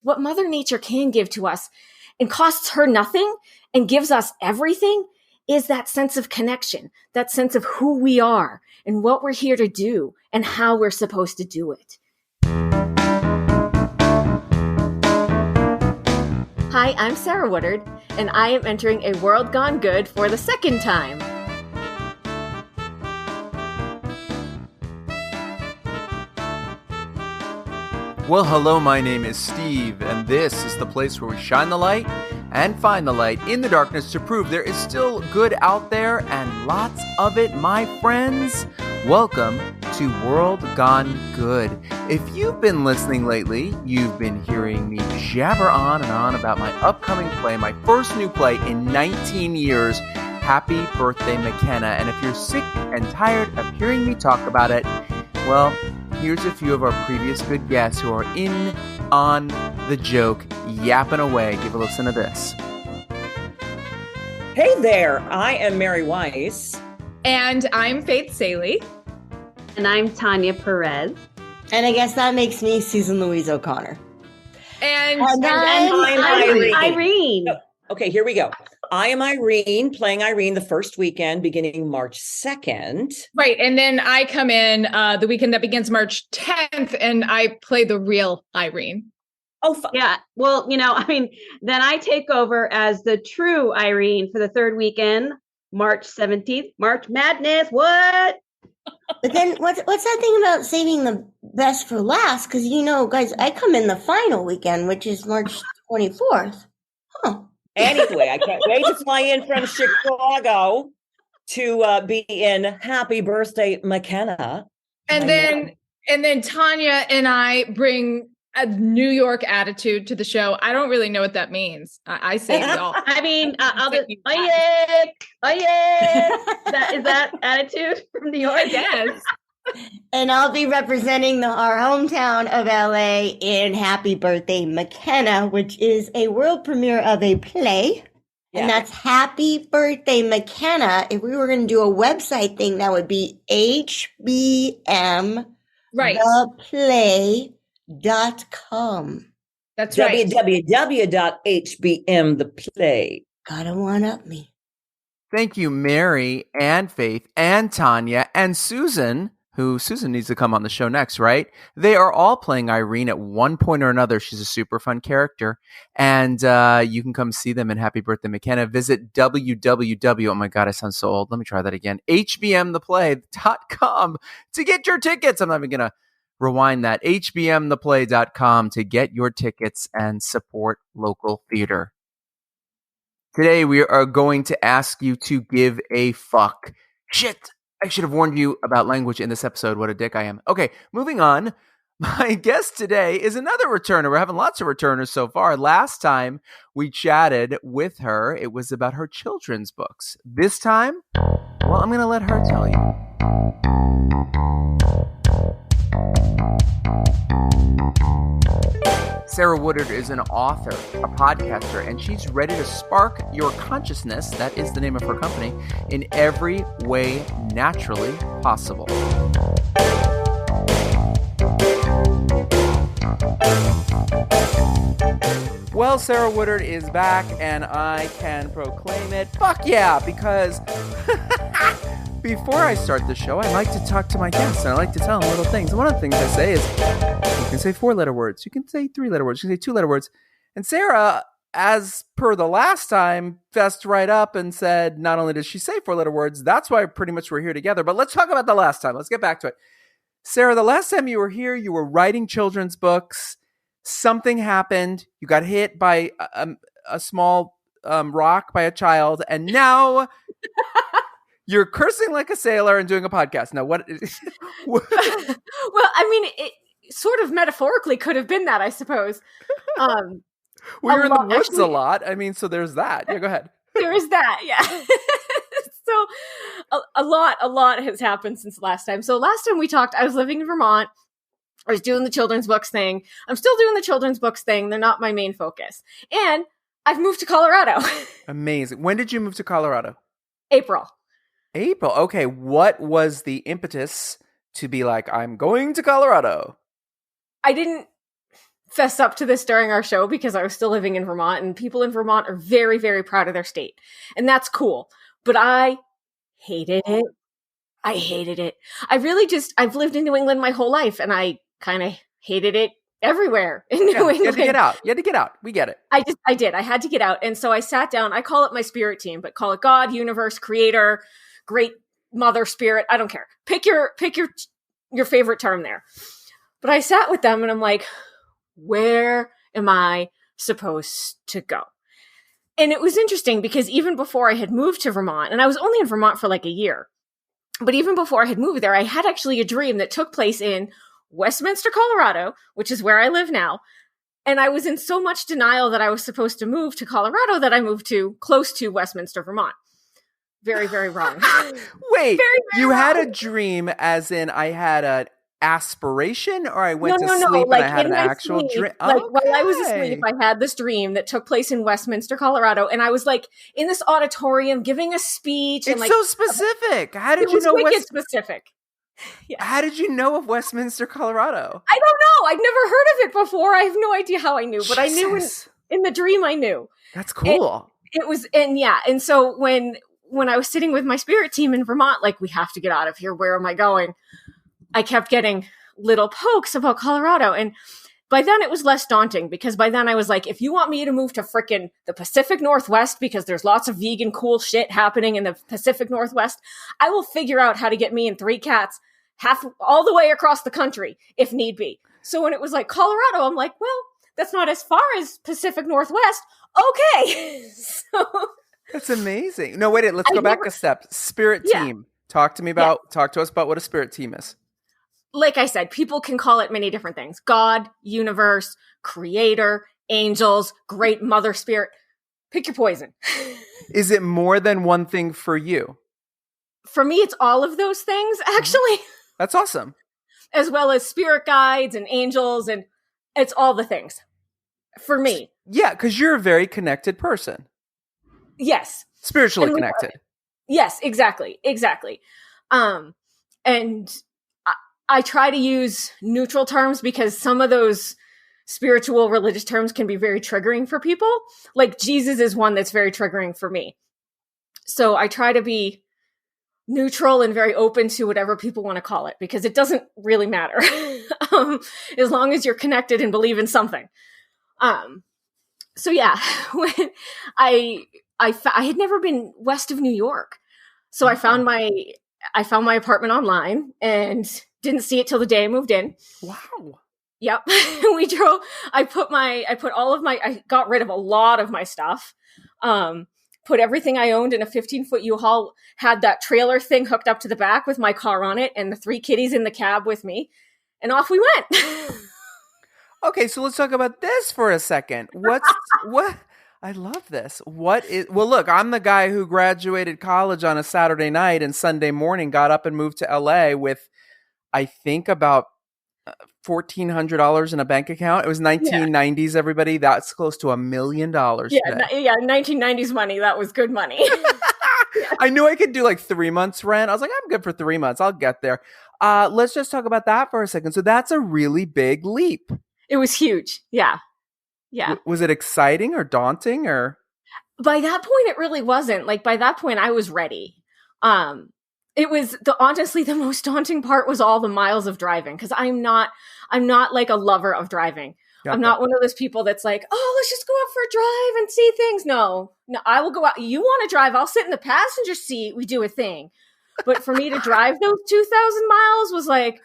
what Mother Nature can give to us and costs her nothing and gives us everything is that sense of connection, that sense of who we are and what we're here to do and how we're supposed to do it. Hi, I'm Sarah Woodard, and I am entering A World Gone Good for the second time. Well, hello, my name is Steve, and this is the place where we shine the light and find the light in the darkness to prove there is still good out there and lots of it, my friends. Welcome to World Gone Good. If you've been listening lately, you've been hearing me jabber on and on about my upcoming play, my first new play in 19 years, Happy Birthday McKenna. And if you're sick and tired of hearing me talk about it, well, here's a few of our previous good guests who are in on the joke, yapping away. Give a listen to this. Hey there, I am Mary Weiss. And I'm Faith Saley. And I'm Tanya Perez. And I guess that makes me Susan Louise O'Connor. And I'm Irene. Okay, here we go. I am Irene, playing Irene the first weekend beginning March 2nd. Right. And then I come in the weekend that begins March 10th and I play the real Irene. Oh, yeah. Well, then I take over as the true Irene for the third weekend, March 17th. March Madness. What? But then what's that thing about saving the best for last? Because, guys, I come in the final weekend, which is March 24th. Huh. Anyway, I can't wait to fly in from Chicago to be in Happy Birthday McKenna. And then Tanya and I bring a New York attitude to the show. I don't really know what that means. I say it all. I'll just, oh yeah. Is that attitude from New York? Yes. And I'll be representing our hometown of LA in Happy Birthday McKenna, which is a world premiere of a play. Yeah. And that's Happy Birthday McKenna. If we were going to do a website thing, that would be HBM. Right. theplay.com. That's right. www.hbmtheplay. Gotta one-up me. Thank you, Mary and Faith and Tanya and Susan, who Susan needs to come on the show next, right? They are all playing Irene at one point or another. She's a super fun character. And you can come see them in Happy Birthday McKenna. Visit www. Oh my God, I sound so old. Let me try that again. hbmtheplay.com to get your tickets. I'm not even going to rewind that. hbmtheplay.com to get your tickets and support local theater. Today, we are going to ask you to give a fuck. Shit. I should have warned you about language in this episode. What a dick I am. Okay, moving on. My guest today is another returner. We're having lots of returners so far. Last time we chatted with her, it was about her children's books. This time, well, I'm going to let her tell you. Sarah Woodard is an author, a podcaster, and she's ready to spark your consciousness, that is the name of her company, in every way naturally possible. Well, Sarah Woodard is back, and I can proclaim it. Fuck yeah, because before I start the show, I like to talk to my guests, and I like to tell them little things. And one of the things I say is, you can say 4-letter words, you can say 3-letter words, you can say 2-letter words. And Sarah, as per the last time, fessed right up and said, not only does she say 4-letter words, that's why pretty much we're here together. But let's talk about the last time. Let's get back to it. Sarah, the last time you were here, you were writing children's books. Something happened. You got hit by a small rock by a child. And now you're cursing like a sailor and doing a podcast. Now, what? Well, it sort of metaphorically could have been that, I suppose. We were in the woods a lot. So there's that. Yeah, go ahead. There is that, yeah. So a lot has happened since last time. So last time we talked, I was living in Vermont. I was doing the children's books thing. I'm still doing the children's books thing. They're not my main focus. And I've moved to Colorado. Amazing. When did you move to Colorado? April. Okay. What was the impetus to be like, I'm going to Colorado? I didn't fess up to this during our show because I was still living in Vermont, and people in Vermont are very, very proud of their state. And that's cool. But I hated it. I hated it. I've lived in New England my whole life, and I kind of hated it everywhere in New England. You had to get out. You had to get out. We get it. I did. I had to get out. And so I sat down. I call it my spirit team, but call it God, universe, creator, great mother, spirit. I don't care. Pick your favorite term there. But I sat with them and I'm like, where am I supposed to go? And it was interesting because even before I had moved to Vermont, and I was only in Vermont for like a year, but even before I had moved there, I had actually a dream that took place in Westminster, Colorado, which is where I live now. And I was in so much denial that I was supposed to move to Colorado that I moved to close to Westminster, Vermont. Very, very wrong. Wait, very, very you wrong. had a dream as in I had an aspiration, or I went to No. sleep Like and I had in an my actual sleep, dream? like while I was asleep, I had this dream that took place in Westminster, Colorado, and I was like in this auditorium giving a speech. It's and like so specific. How did it you was know wicked specific. Yeah. How did you know of Westminster, Colorado? I don't know. I'd never heard of it before. I have no idea how I knew, but I knew Jesus. in the dream I knew. That's cool. It was, and so when I was sitting with my spirit team in Vermont, like, we have to get out of here. Where am I going? I kept getting little pokes about Colorado. And by then it was less daunting because by then I was like, if you want me to move to frickin' the Pacific Northwest because there's lots of vegan cool shit happening in the Pacific Northwest, I will figure out how to get me and 3 cats all the way across the country if need be. So when it was like Colorado, I'm like, well, that's not as far as Pacific Northwest. Okay. So That's amazing. No, wait, let's go back a step. Spirit team. Talk to us about what a spirit team is. Like I said, people can call it many different things. God, universe, creator, angels, great mother spirit. Pick your poison. Is it more than one thing for you? For me, it's all of those things, actually. That's awesome. As well as spirit guides and angels, and it's all the things. For me. Yeah, because you're a very connected person. Yes. Spiritually connected. Yes, exactly. And I try to use neutral terms because some of those spiritual religious terms can be very triggering for people. Like Jesus is one that's very triggering for me. So I try to be neutral and very open to whatever people want to call it because it doesn't really matter as long as you're connected and believe in something. So yeah, when I had never been west of New York, so I found my apartment online and didn't see it till the day I moved in. Wow. Yep. We drove. I got rid of a lot of my stuff. Put everything I owned in a 15-foot U-Haul, had that trailer thing hooked up to the back with my car on it and the 3 kitties in the cab with me. And off we went. Okay, so let's talk about this for a second. What? I love this. Well, look, I'm the guy who graduated college on a Saturday night and Sunday morning got up and moved to LA with, I think, about $1,400 in a bank account. It was 1990s, everybody. That's close to $1 million. Yeah, 1990s money. That was good money. I knew I could do like 3 months rent. I was like, I'm good for 3 months. I'll get there. Let's just talk about that for a second. So that's a really big leap. It was huge. Yeah. Was it exciting or daunting or? By that point, it really wasn't. Like by that point, I was ready. It was honestly the most daunting part was all the miles of driving because I'm not like a lover of driving. I'm not one of those people that's like, oh, let's just go out for a drive and see things. No, I will go out. You want to drive? I'll sit in the passenger seat. We do a thing. But for me to drive those 2,000 miles was like,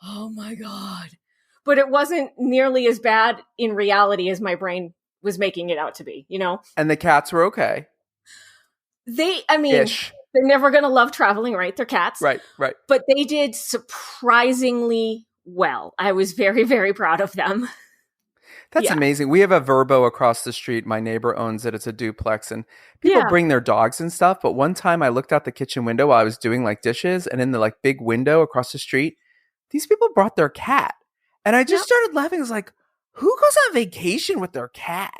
oh my God. But it wasn't nearly as bad in reality as my brain was making it out to be, you know? And the cats were okay. They're never going to love traveling, right? They're cats. Right. But they did surprisingly well. I was very, very proud of them. That's amazing. We have a Verbo across the street. My neighbor owns it. It's a duplex and people bring their dogs and stuff. But one time I looked out the kitchen window while I was doing like dishes and in the like big window across the street, these people brought their cat. And I just started laughing. I was like, who goes on vacation with their cat?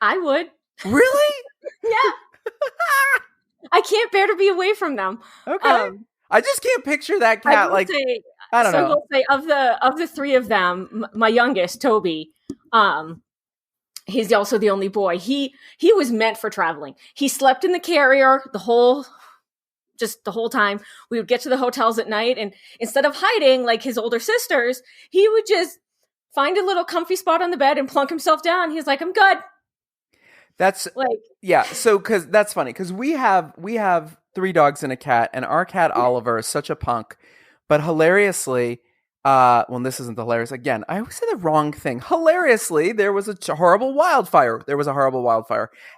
I would. Really? Yeah. I can't bear to be away from them. Okay. I just can't picture that cat like. I don't So I know. will say of the three of them, my youngest, Toby, he's also the only boy. He was meant for traveling. He slept in the carrier the whole time. We would get to the hotels at night, and instead of hiding like his older sisters, he would just find a little comfy spot on the bed and plunk himself down. He's like, I'm good. That's Like, yeah. So because that's funny because we have 3 dogs and a cat, and our cat Oliver is such a punk, but hilariously, well, this isn't hilarious. Again, I always say the wrong thing. Hilariously, there was a horrible wildfire.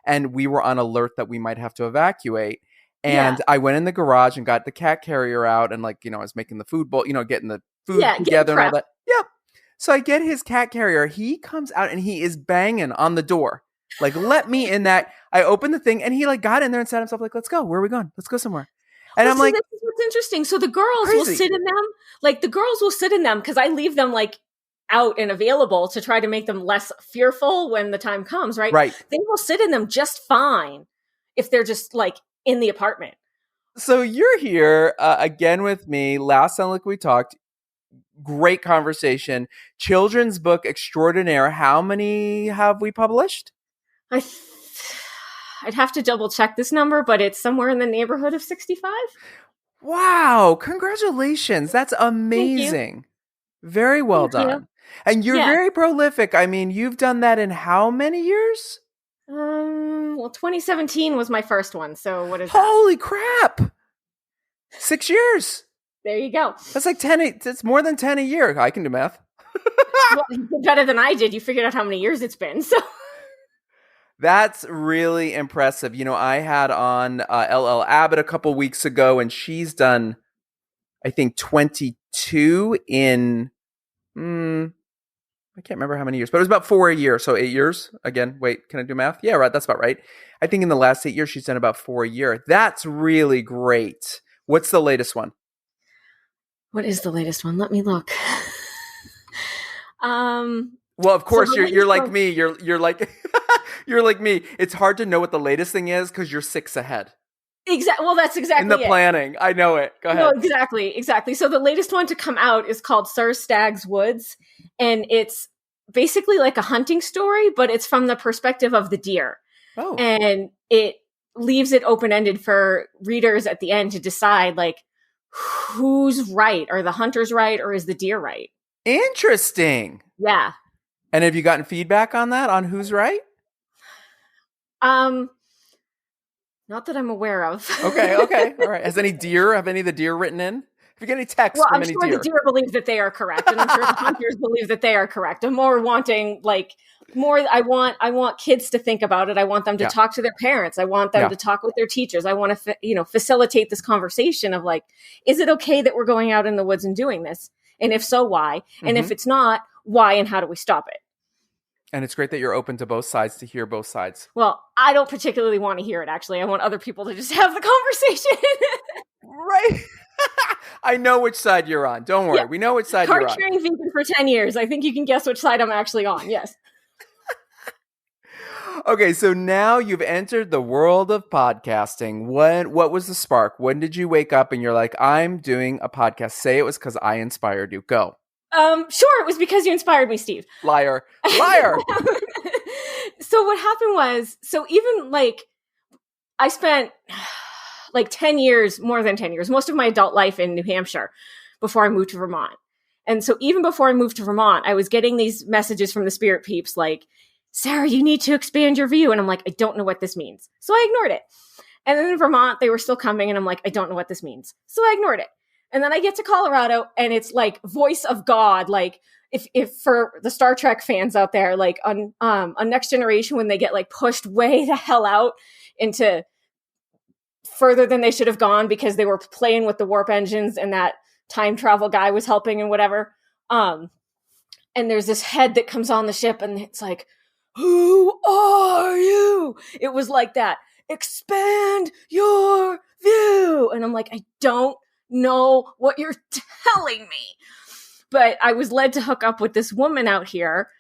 And we were on alert that we might have to evacuate. And I went in the garage and got the cat carrier out, and I was making the food bowl, getting the food together and all that. Yep. So I get his cat carrier. He comes out and he is banging on the door. Like, let me in that. I opened the thing and he got in there and sat himself like, let's go. Where are we going? Let's go somewhere. And I'm like, this is what's interesting. So the girls will sit in them. Like the girls will sit in them because I leave them out and available to try to make them less fearful when the time comes, right? Right. They will sit in them just fine if they're just in the apartment. So you're here again with me. Last time we talked, great conversation. Children's book extraordinaire. How many have we published? I'd have to double check this number, but it's somewhere in the neighborhood of 65. Wow. Congratulations. That's amazing. Very well done. And you're very prolific. I mean, you've done that in how many years? Well, 2017 was my first one. So what is Holy crap. 6 years. There you go. That's like 10. It's more than 10 a year. I can do math. Well, you did better than I did. You figured out how many years it's been. So that's really impressive. I had on LL Abbott a couple weeks ago, and she's done, I think, 22 in, I can't remember how many years, but it was about 4 a year. So 8 years. Again, wait, can I do math? Yeah, right. That's about right. I think in the last 8 years, she's done about 4 a year. That's really great. What's the latest one? What is the latest one? Let me look. Well, of course, you're like me. You're like you're like me. It's hard to know what the latest thing is because you're 6 ahead. Exactly. Well, that's exactly in the planning. I know it. Go ahead. No, exactly. So the latest one to come out is called Sir Stag's Woods, and it's basically like a hunting story, but it's from the perspective of the deer. Oh. And it leaves it open-ended for readers at the end to decide, who's right? Are the hunters right, or is the deer right? Interesting. Yeah. And have you gotten feedback on that, on who's right? Not that I'm aware of. Okay. All right. Have any of the deer written in? If you get any texts from any deer. I'm sure the deer believe that they are correct, and I'm sure the hunters believe that they are correct. I'm more wanting, I want kids to think about it. I want them to talk to their parents. I want them to talk with their teachers. I want to, facilitate this conversation of is it okay that we're going out in the woods and doing this? And if so, why? Mm-hmm. And if it's not, why and how do we stop it? And it's great that you're open to both sides, to hear both sides. Well, I don't particularly want to hear it, actually. I want other people to just have the conversation. Right. I know which side you're on. Don't worry. Yeah. We know which side you're on. Card-carrying vegan for 10 years. I think you can guess which side I'm actually on. Yes. Okay, so now you've entered the world of podcasting. What was the spark? When did you wake up and you're like, I'm doing a podcast? Say it was because I inspired you. Go. Sure, it was because you inspired me, Steve. Liar. So what happened was, even I spent 10 years, more than 10 years, most of my adult life in New Hampshire before I moved to Vermont. And so even before I moved to Vermont, I was getting these messages from the spirit peeps Sarah, you need to expand your view. And I'm like, I don't know what this means. So I ignored it. And then in Vermont, they were still coming. And I'm like, I don't know what this means. So I ignored it. And then I get to Colorado and it's voice of God. If for the Star Trek fans out there, on Next Generation, when they get pushed way the hell out into further than they should have gone because they were playing with the warp engines and that time travel guy was helping and whatever. And there's this head that comes on the ship and it's who are you? It was like that. Expand your view. And I'm like, I don't know what you're telling me. But I was led to hook up with this woman out here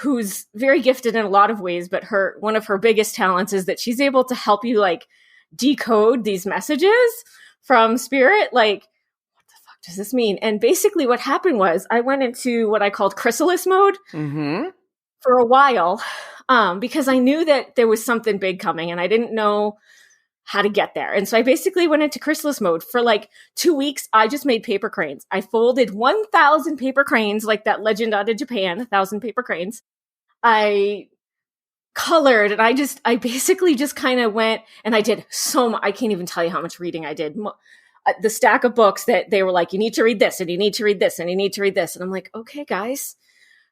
who's very gifted in a lot of ways. But one of her biggest talents is that she's able to help you decode these messages from spirit. What the fuck does this mean? And basically what happened was I went into what I called chrysalis mode for a while, because I knew that there was something big coming and I didn't know how to get there. And so I basically went into chrysalis mode for like 2 weeks. I just made paper cranes. I folded 1,000 paper cranes, like that legend out of Japan, 1,000 paper cranes. I colored, and I basically just kind of went, and I did so much. I can't even tell you how much reading I did. The stack of books that they were like, you need to read this, and you need to read this, and you need to read this. And I'm like, okay, guys.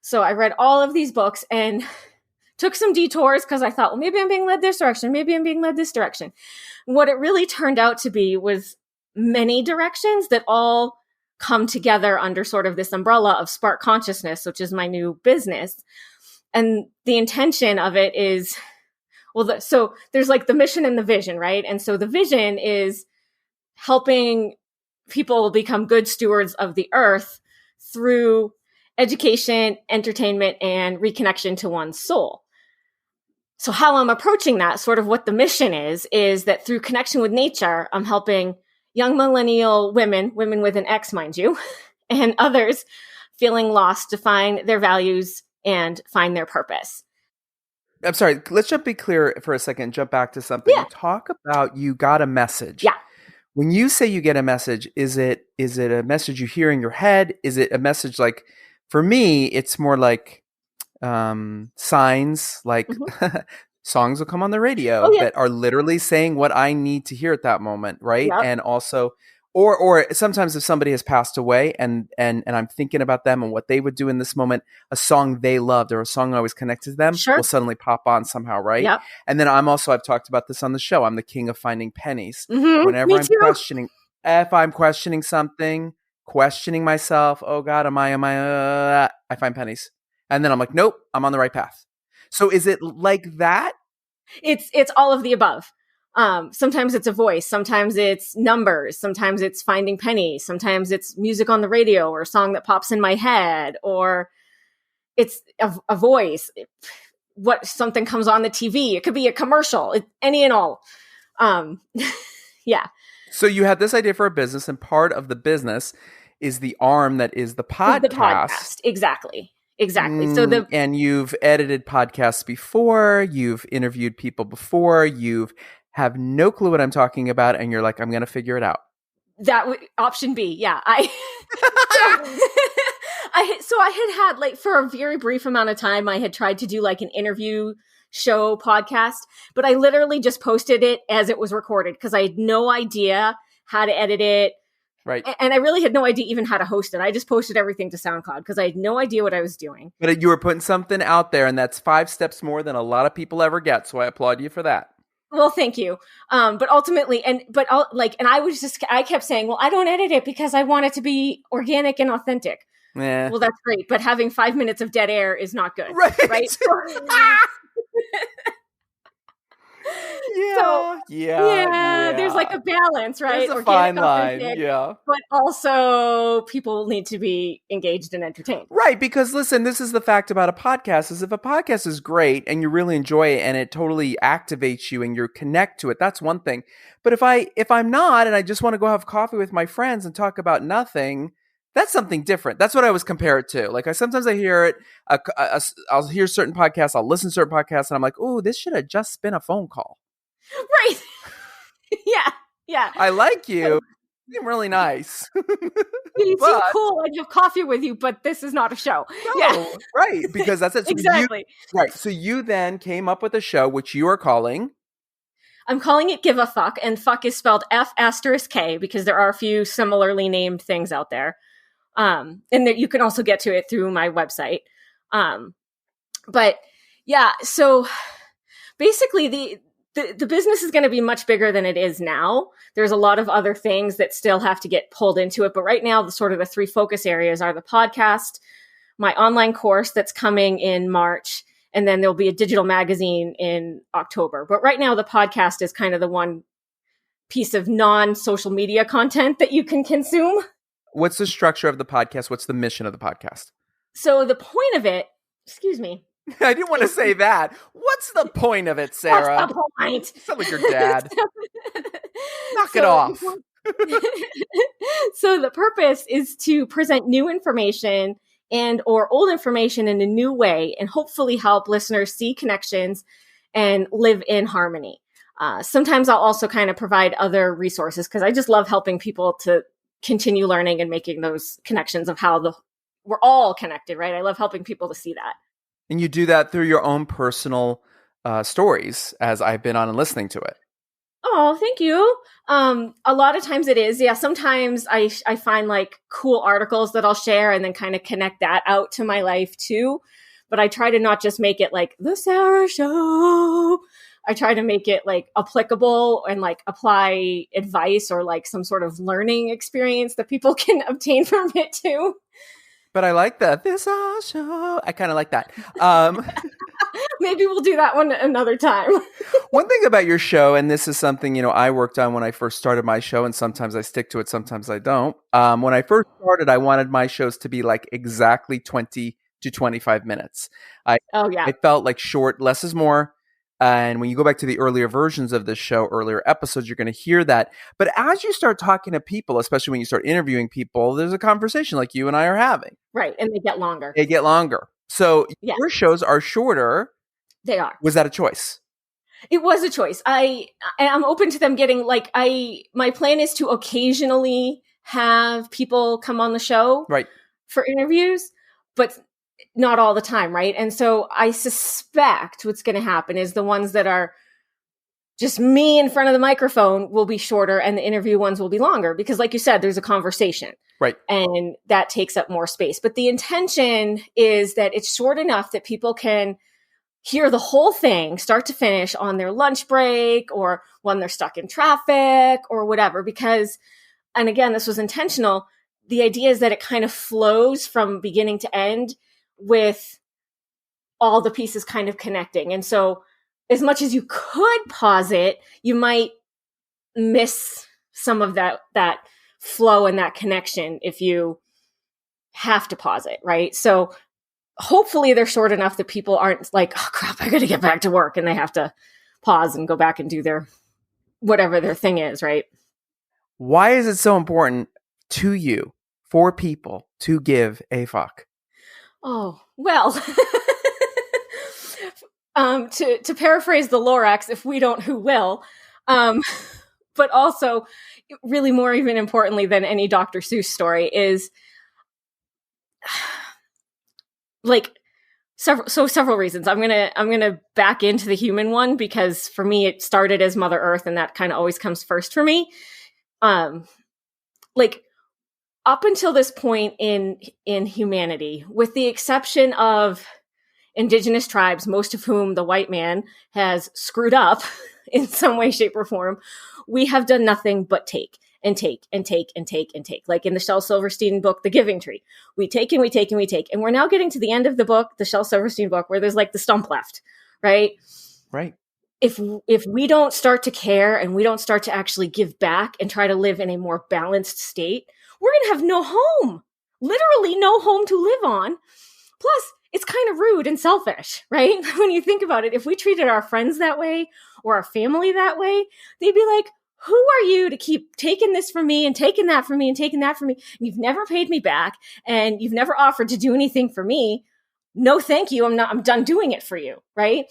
So I read all of these books and took some detours because I thought, well, maybe I'm being led this direction. Maybe I'm being led this direction. What it really turned out to be was many directions that all come together under sort of this umbrella of Spark Consciousness, which is my new business. And the intention of it is, well, so there's like the mission and the vision, right? And so the vision is helping people become good stewards of the earth through education, entertainment, and reconnection to one's soul. So how I'm approaching that, sort of what the mission is that through connection with nature, I'm helping young millennial women with an X, mind you, and others feeling lost to find their values and find their purpose. I'm sorry. Let's be clear for a second. Jump back to something. Yeah. You talk about you got a message. Yeah. When you say you get a message, is it a message you hear in your head? Is it a message like, for me, it's more like signs, like songs will come on the radio that are literally saying what I need to hear at that moment, right? Yep. And also, or sometimes if somebody has passed away and I'm thinking about them and what they would do in this moment, a song they loved or a song I was connected to them will suddenly pop on somehow, right? Yep. And then I've talked about this on the show, I'm the king of finding pennies. Whenever If I'm questioning something, questioning myself, oh God, I find pennies. And then I'm like, nope, I'm on the right path. So is it like that? It's all of the above. Sometimes it's a voice, sometimes it's numbers, sometimes it's finding pennies, sometimes it's music on the radio or a song that pops in my head, or it's a voice. Something comes on the TV. It could be a commercial, any and all. Yeah. So you had this idea for a business, and part of the business is the arm that is the podcast. The podcast. Exactly. So and you've edited podcasts before, you've interviewed people before, you have no clue what I'm talking about, and you're like, I'm going to figure it out. Option B. Yeah. I had like for a very brief amount of time, I had tried to do like an interview show podcast, but I literally just posted it as it was recorded because I had no idea how to edit it. Right. And I really had no idea even how to host it. I just posted everything to SoundCloud because I had no idea what I was doing. But you were putting something out there, and that's 5 steps more than a lot of people ever get. So I applaud you for that. Well, thank you. But ultimately, I kept saying, well, I don't edit it because I want it to be organic and authentic. Yeah. Well, that's great. But having 5 minutes of dead air is not good. Right. Yeah. There's like a balance, right? There's a fine line, but also people need to be engaged and entertained. Right, because listen, this is the fact about a podcast, is if a podcast is great and you really enjoy it and it totally activates you and you connect to it, that's one thing. But if I'm not and I just want to go have coffee with my friends and talk about nothing, that's something different. That's what I was compare it to. Like sometimes I hear it, I'll hear certain podcasts, I'll listen to certain podcasts, and I'm like, oh, this should have just been a phone call. Right. Yeah. I like you. You're really nice. You seem cool. I'd have coffee with you, but this is not a show. No, right. Because that's it. So exactly. Right. So you then came up with a show, which you are calling. I'm calling it Give a Fuck, and fuck is spelled F*K because there are a few similarly named things out there. And that you can also get to it through my website. But yeah, so basically the business is going to be much bigger than it is now. There's a lot of other things that still have to get pulled into it. But right now, the 3 focus areas are the podcast, my online course that's coming in March, and then there'll be a digital magazine in October. But right now, the podcast is kind of the one piece of non-social media content that you can consume. What's the structure of the podcast? What's the mission of the podcast? So the point of it, excuse me. I didn't want to say that. What's the point of it, Sarah? What's the point? You sound like your dad. Knock it off. So the purpose is to present new information and or old information in a new way and hopefully help listeners see connections and live in harmony. Sometimes I'll also kind of provide other resources because I just love helping people to continue learning and making those connections of how we're all connected, right? I love helping people to see that. And you do that through your own personal stories as I've been on and listening to it. Oh, thank you. A lot of times it is. Yeah. Sometimes I find like cool articles that I'll share and then kind of connect that out to my life too. But I try to not just make it like the Sarah Show. I try to make it like applicable and like apply advice or like some sort of learning experience that people can obtain from it too. But I like that. This show. I kind of like that. Maybe we'll do that one another time. One thing about your show, and this is something, I worked on when I first started my show, and sometimes I stick to it, sometimes I don't. When I first started, I wanted my shows to be like exactly 20 to 25 minutes. I felt like short, less is more. And when you go back to the earlier versions of this show, earlier episodes, you're going to hear that. But as you start talking to people, especially when you start interviewing people, there's a conversation like you and I are having. Right. And they get longer. So your shows are shorter. They are. Was that a choice? It was a choice. I'm open to them getting my plan is to occasionally have people come on the show for interviews, but not all the time. Right. And so I suspect what's going to happen is the ones that are just me in front of the microphone will be shorter and the interview ones will be longer because like you said, there's a conversation. Right. And that takes up more space. But the intention is that it's short enough that people can hear the whole thing start to finish on their lunch break or when they're stuck in traffic or whatever. Because, and again, this was intentional. The idea is that it kind of flows from beginning to end with all the pieces kind of connecting. And so as much as you could pause it, you might miss some of that flow and that connection if you have to pause it, right? So hopefully they're short enough that people aren't like, oh crap, I got to get back to work and they have to pause and go back and do their whatever their thing is, right? Why is it so important to you for people to give a fuck? Oh, well, to paraphrase the Lorax, if we don't, who will? But also, really more even importantly than any Dr. Seuss story is like several reasons. I'm gonna back into the human one because for me it started as Mother Earth, and that kind of always comes first for me. Like up until this point in humanity, with the exception of indigenous tribes, most of whom the white man has screwed up in some way, shape, or form, we have done nothing but take and take and take and take and take. Like in the Shel Silverstein book, The Giving Tree, we take and we take and we take. And we're now getting to the end of the book, the Shel Silverstein book, where there's like the stump left, right? Right. If we don't start to care and we don't start to actually give back and try to live in a more balanced state, we're going to have no home, literally no home to live on. Plus, it's kind of rude and selfish, right? When you think about it, if we treated our friends that way or our family that way, they'd be like, who are you to keep taking this from me and taking that from me and taking that from me? And you've never paid me back and you've never offered to do anything for me. No, thank you. I'm done doing it for you, right?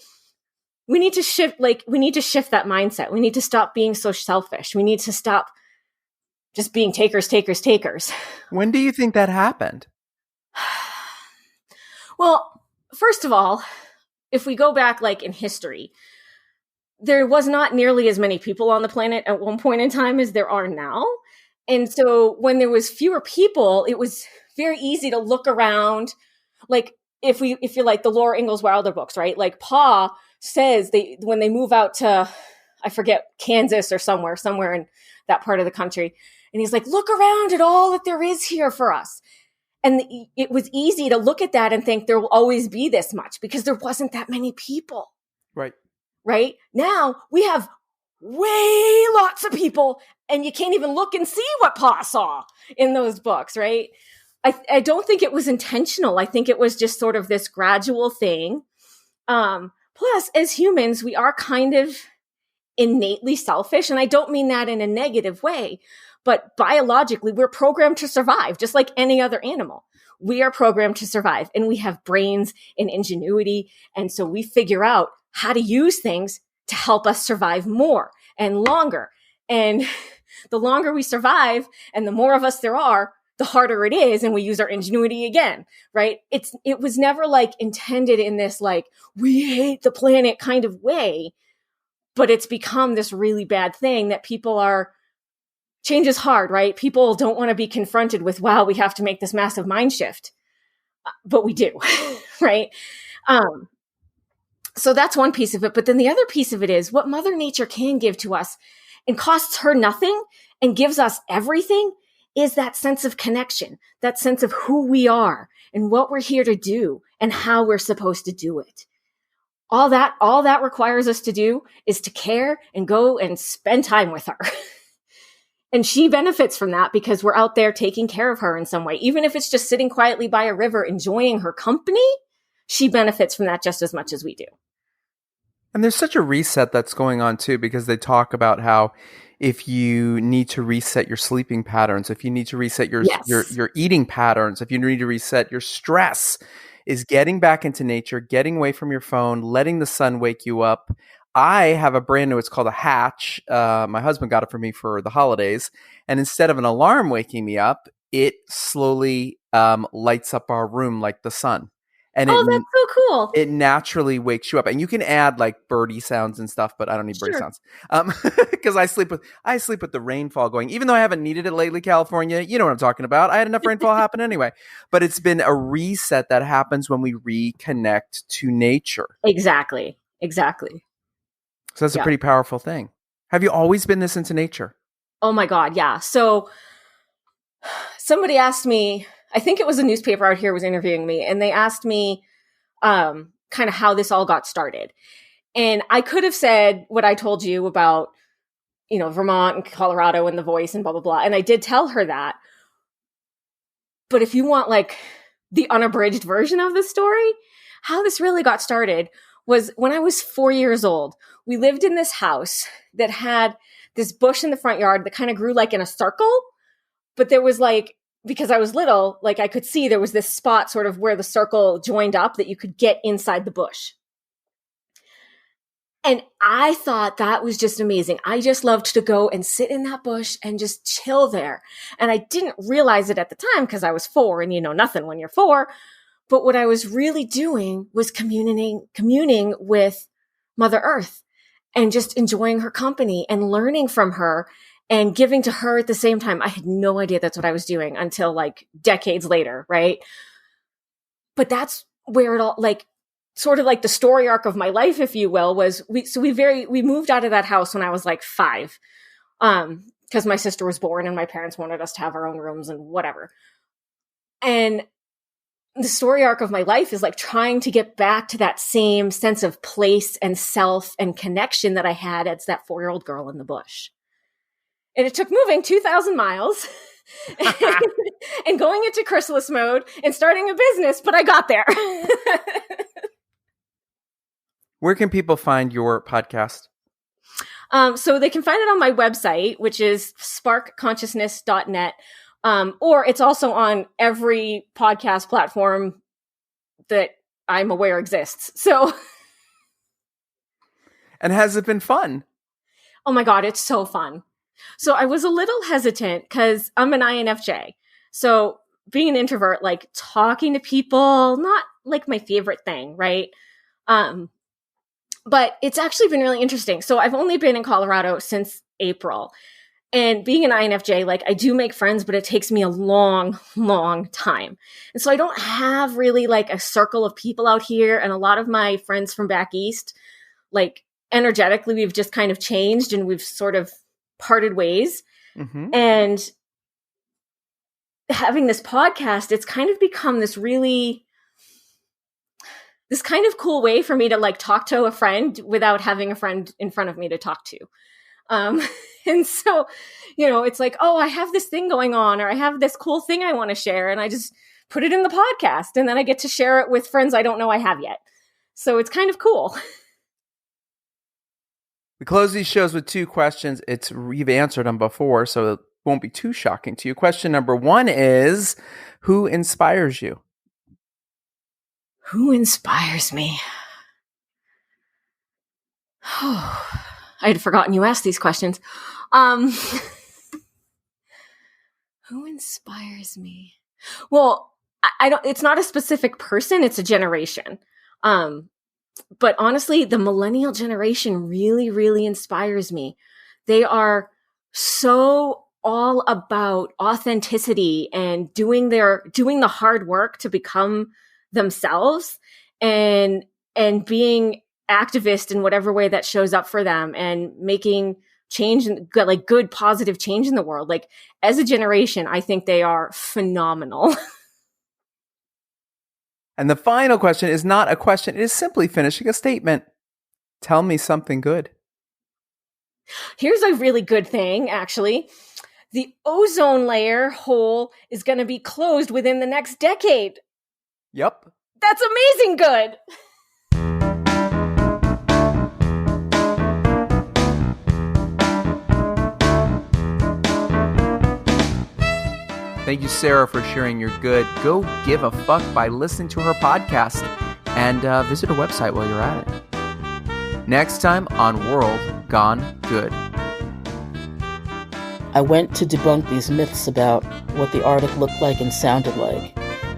We need to shift that mindset. We need to stop being so selfish. We need to stop just being takers, takers, takers. When do you think that happened? Well, first of all, if we go back like in history, there was not nearly as many people on the planet at one point in time as there are now. And so when there was fewer people, it was very easy to look around. Like if you like the Laura Ingalls Wilder books, right? Like Pa says when they move out to, I forget, Kansas or somewhere in that part of the country. And he's like, look around at all that there is here for us. And it was easy to look at that and think there will always be this much because there wasn't that many people. Right. Right? Now we have way lots of people and you can't even look and see what Pa saw in those books, right? I don't think it was intentional. I think it was just sort of this gradual thing. Plus, as humans, we are kind of innately selfish. And I don't mean that in a negative way, But biologically, we're programmed to survive, just like any other animal. We are programmed to survive, and we have brains and ingenuity. And so we figure out how to use things to help us survive more and longer. And the longer we survive and the more of us there are, the harder it is. And we use our ingenuity again, right? It was never like intended in this, like, we hate the planet kind of way, but it's become this really bad thing that change is hard, right? People don't want to be confronted with, wow, we have to make this massive mind shift, but we do, right? So that's one piece of it. But then the other piece of it is what Mother Nature can give to us and costs her nothing and gives us everything is that sense of connection, that sense of who we are and what we're here to do and how we're supposed to do it. All that requires us to do is to care and go and spend time with her. And she benefits from that because we're out there taking care of her in some way. Even if it's just sitting quietly by a river, enjoying her company, she benefits from that just as much as we do. And there's such a reset that's going on too, because they talk about how if you need to reset your sleeping patterns, if you need to reset your eating patterns, if you need to reset your stress, is getting back into nature, getting away from your phone, letting the sun wake you up. I have a brand new, it's called a Hatch. My husband got it for me for the holidays. And instead of an alarm waking me up, it slowly lights up our room like the sun. And that's so cool. It naturally wakes you up. And you can add like birdie sounds and stuff, but I don't need birdie sounds. Because I sleep with the rainfall going. Even though I haven't needed it lately, California, you know what I'm talking about. I had enough rainfall happen anyway. But it's been a reset that happens when we reconnect to nature. Exactly. So that's a pretty powerful thing. Have you always been this into nature? Oh my God, yeah. So somebody asked me, I think it was a newspaper out here was interviewing me, and they asked me kind of how this all got started. And I could have said what I told you about, Vermont and Colorado and The Voice and blah, blah, blah. And I did tell her that. But if you want like the unabridged version of the story, how this really got started was when I was 4 years old. We lived in this house that had this bush in the front yard that kind of grew like in a circle. But there was like, because I was little, like I could see there was this spot sort of where the circle joined up that you could get inside the bush. And I thought that was just amazing. I just loved to go and sit in that bush and just chill there. And I didn't realize it at the time because I was 4 and you know nothing when you're 4. But what I was really doing was communing with Mother Earth and just enjoying her company and learning from her and giving to her at the same time. I had no idea that's what I was doing until like decades later, right? But that's where it all, like, sort of like the story arc of my life, if you will, was we moved out of that house when I was like 5, because my sister was born and my parents wanted us to have our own rooms and whatever. And the story arc of my life is like trying to get back to that same sense of place and self and connection that I had as that 4-year-old girl in the bush. And it took moving 2,000 miles and going into chrysalis mode and starting a business, but I got there. Where can people find your podcast? So they can find it on my website, which is sparkconsciousness.net. Or it's also on every podcast platform that I'm aware exists. So. And has it been fun? Oh my God, it's so fun. So I was a little hesitant because I'm an INFJ. So being an introvert, like talking to people, not like my favorite thing, right? But it's actually been really interesting. So I've only been in Colorado since April. And being an INFJ, like I do make friends, but it takes me a long, long time. And so I don't have really like a circle of people out here. And a lot of my friends from back east, like energetically, we've just kind of changed and we've sort of parted ways. Mm-hmm. And having this podcast, it's kind of become this kind of cool way for me to like talk to a friend without having a friend in front of me to talk to. And so, it's like, oh, I have this thing going on, or I have this cool thing I want to share. And I just put it in the podcast and then I get to share it with friends I don't know I have yet. So it's kind of cool. We close these shows with 2 questions. You've answered them before, so won't be too shocking to you. Question number 1 is, who inspires you? Who inspires me? Oh, I had forgotten you asked these questions. Who inspires me? Well, I don't. It's not a specific person; it's a generation. But honestly, the millennial generation really, really inspires me. They are so all about authenticity and doing the hard work to become themselves and being activist in whatever way that shows up for them and making change and good positive change in the world. Like, as a generation, I think they are phenomenal. And the final question is not a question. It is simply finishing a statement. Tell me something good. Here's a really good thing, actually. The ozone layer hole is going to be closed within the next decade. Yep. That's amazing good. Thank you, Sarah, for sharing your good. Go give a fuck by listening to her podcast and visit her website while you're at it. Next time on World Gone Good. I went to debunk these myths about what the Arctic looked like and sounded like.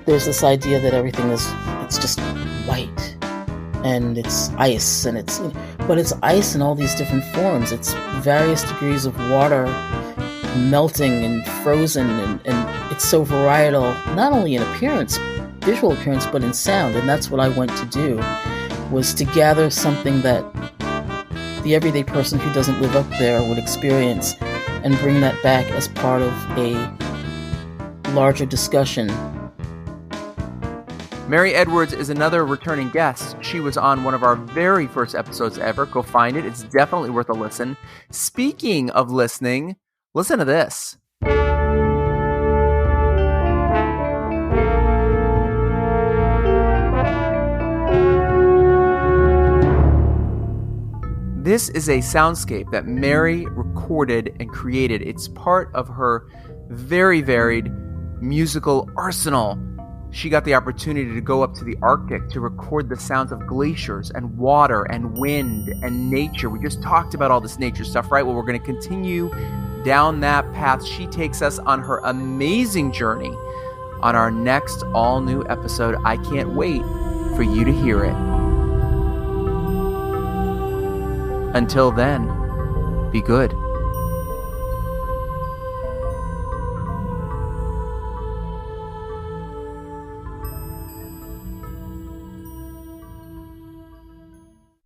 There's this idea that everything it's just white and it's ice but it's ice in all these different forms. It's various degrees of water melting and frozen and it's so varietal, not only in appearance, visual appearance, but in sound. And that's what I went to do, was to gather something that the everyday person who doesn't live up there would experience and bring that back as part of a larger discussion. Mary Edwards is another returning guest. She was on one of our very first episodes ever. Go find it. It's definitely worth a listen. Speaking of listening, listen to this. This is a soundscape that Mary recorded and created. It's part of her very varied musical arsenal. She got the opportunity to go up to the Arctic to record the sounds of glaciers and water and wind and nature. We just talked about all this nature stuff, right? Well, we're going to continue down that path. She takes us on her amazing journey on our next all-new episode. I can't wait for you to hear it. Until then, be good.